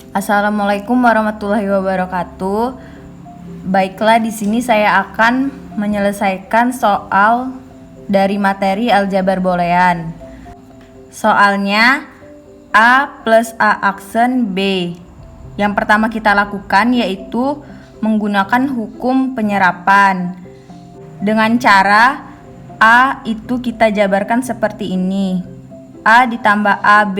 Assalamualaikum warahmatullahi wabarakatuh. Baiklah, di sini saya akan menyelesaikan soal dari materi aljabar boolean. Soalnya A plus A aksen B. Yang pertama kita lakukan yaitu menggunakan hukum penyerapan. Dengan cara A itu kita jabarkan seperti ini. A ditambah AB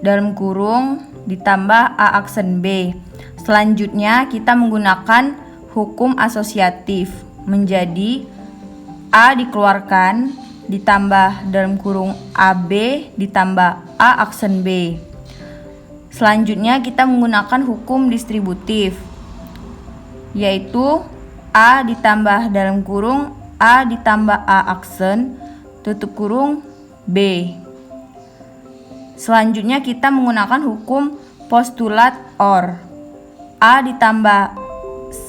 dalam kurung ditambah A aksen B. Selanjutnya kita menggunakan hukum asosiatif, menjadi A dikeluarkan ditambah dalam kurung AB ditambah A aksen B. Selanjutnya kita menggunakan hukum distributif, yaitu A ditambah dalam kurung A ditambah A aksen tutup kurung B. Selanjutnya kita menggunakan hukum postulat OR. A ditambah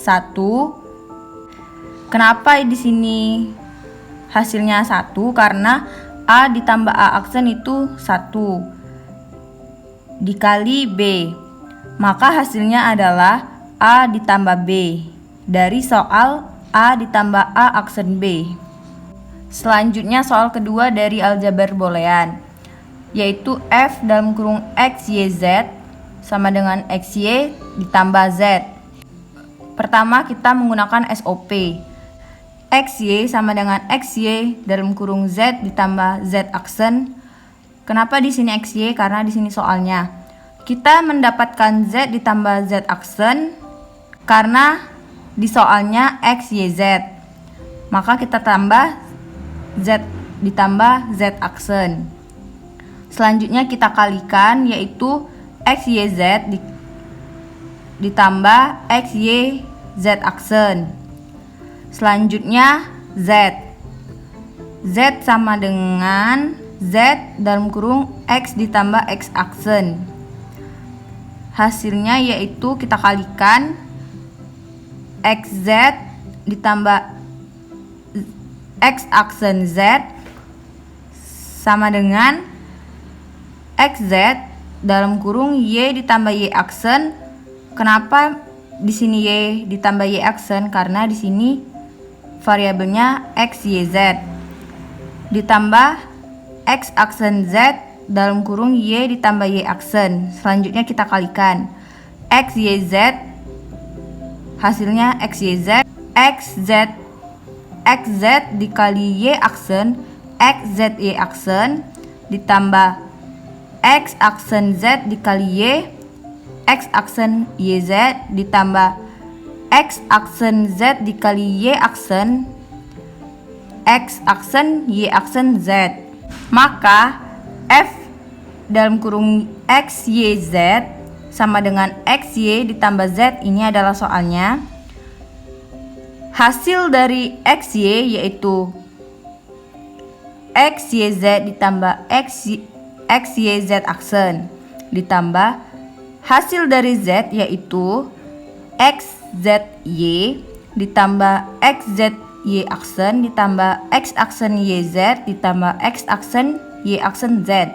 1. Kenapa di sini hasilnya 1? Karena A ditambah A aksen itu 1 dikali B. Maka hasilnya adalah A ditambah B dari soal A ditambah A aksen B. Selanjutnya soal kedua dari aljabar boolean, yaitu F dalam kurung X, Y, Z sama dengan XY ditambah Z. Pertama kita menggunakan SOP. XY sama dengan XY dalam kurung Z ditambah Z aksen. Kenapa di sini XY? Karena di sini soalnya kita mendapatkan Z ditambah Z aksen karena di soalnya X, Y, Z. Maka kita tambah Z ditambah Z aksen. Selanjutnya kita kalikan, yaitu X, Y, Z ditambah X, Y, Z aksen. Selanjutnya Z. Z sama dengan Z dalam kurung X ditambah X aksen. Hasilnya yaitu kita kalikan XZ ditambah X aksen Z sama dengan XZ dalam kurung Y ditambah Y aksen. Kenapa di sini Y ditambah Y aksen? Karena di sini variabelnya X, Y, Z ditambah X aksen Z dalam kurung Y ditambah Y aksen. Selanjutnya kita kalikan X, Y, Z. Hasilnya X, Y, Z. XZ dikali Y aksen XZ Y aksen ditambah X aksen Z dikali Y X aksen YZ ditambah X aksen Z dikali Y aksen X aksen Y aksen Z. Maka F dalam kurung X, Y, Z sama dengan X, Y ditambah Z. Ini adalah soalnya. Hasil dari X, Y yaitu X, Y, Z ditambah X, Y, Z aksen ditambah hasil dari Z yaitu X, Z, Y ditambah X, Z, Y aksen ditambah X aksen Y, Z ditambah X aksen Y aksen Z.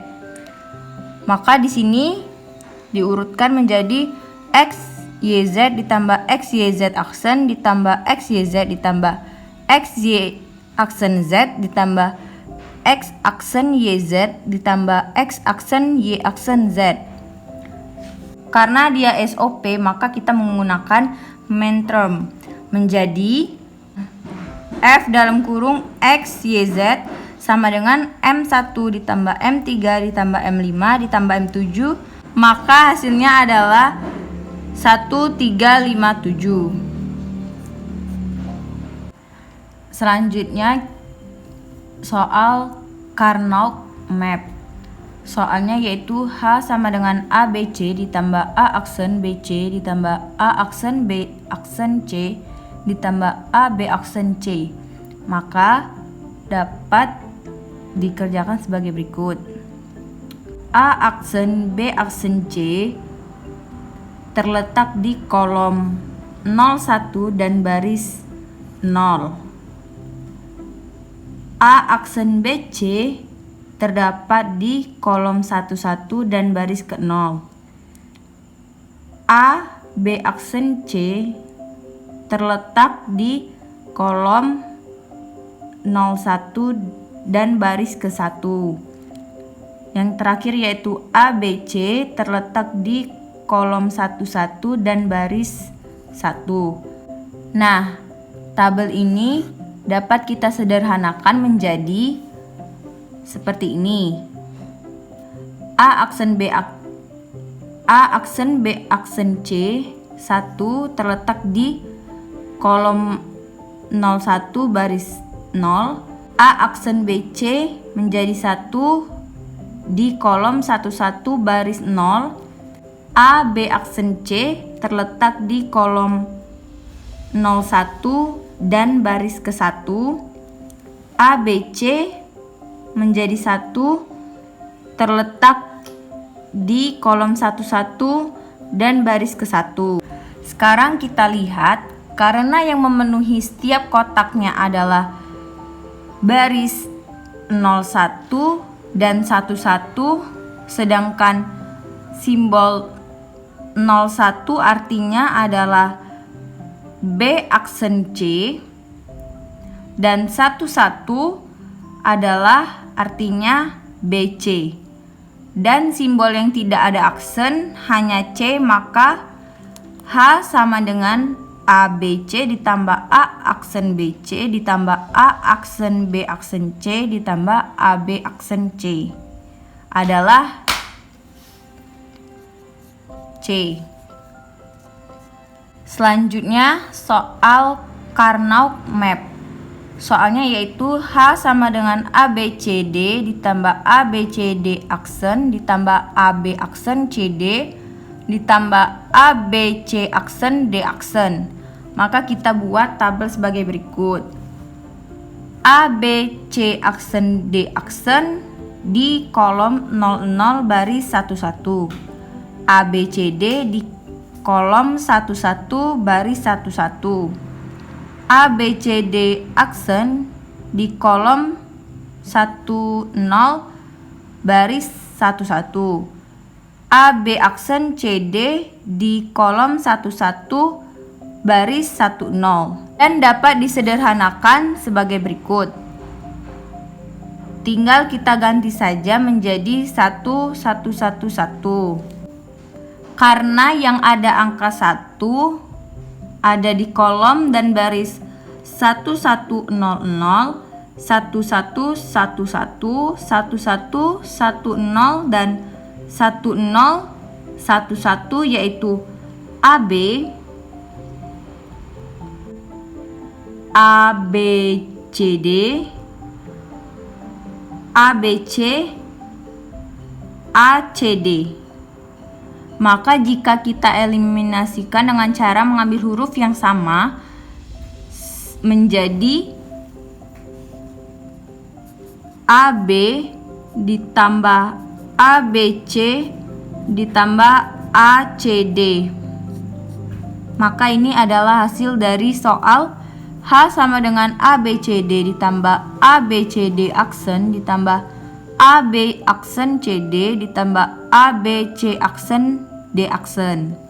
Maka di sini diurutkan menjadi X, Y, Z ditambah X, Y, Z aksen ditambah X, Y, Z ditambah X, Y aksen Z ditambah X aksen YZ ditambah X aksen Y aksen Z. Karena dia SOP, maka kita menggunakan main term, menjadi F dalam kurung X, Y, Z sama dengan M1 ditambah M3 ditambah M5 ditambah M7. Maka hasilnya adalah 1357. Selanjutnya soal Carnot map. Soalnya yaitu H sama dengan ABC ditambah A aksen BC ditambah A aksen B aksen C ditambah AB aksen C. Maka dapat dikerjakan sebagai berikut. A aksen B aksen C terletak di kolom 01 dan baris 0. A aksen BC terdapat di kolom 11 dan baris ke-0. A, B aksen C terletak di kolom 01 dan baris ke-1. Yang terakhir yaitu A, B, C terletak di kolom 11 dan baris 1. Nah, tabel ini dapat kita sederhanakan menjadi seperti ini. A aksen B aksen C 1 terletak di kolom 01 baris 0. A aksen BC menjadi 1 di kolom 11 baris 0. A B aksen C terletak di kolom 01 dan baris ke-1. A B C menjadi 1 terletak di kolom 11 dan baris ke-1. Sekarang kita lihat, karena yang memenuhi setiap kotaknya adalah baris 01 dan 11, sedangkan simbol 01 artinya adalah B aksen C dan 11 adalah artinya BC. Dan simbol yang tidak ada aksen hanya C, maka H sama dengan ABC ditambah A aksen BC ditambah A aksen B aksen C ditambah AB aksen C adalah C. Selanjutnya soal Carnot map. Soalnya yaitu H sama dengan ABCD ditambah ABCD aksen ditambah AB aksen CD ditambah ABC aksen D aksen. Maka kita buat tabel sebagai berikut. ABC aksen D aksen di kolom 00 baris 11. ABCD di kolom 11 baris 11. ABCD aksen di kolom 10 baris 11. AB aksen CD di kolom 11 baris 10 dan dapat disederhanakan sebagai berikut. Tinggal kita ganti saja menjadi 1111. Karena yang ada angka 1 ada di kolom dan baris 1100, 1111, 1110 dan 1011 yaitu AB, ABCD, ABC, ACD. Maka jika kita eliminasikan dengan cara mengambil huruf yang sama menjadi AB ditambah ABC ditambah ACD. Maka ini adalah hasil dari soal H sama dengan ABCD ditambah ABCD aksen ditambah AB aksen CD ditambah ABC aksen D aksen.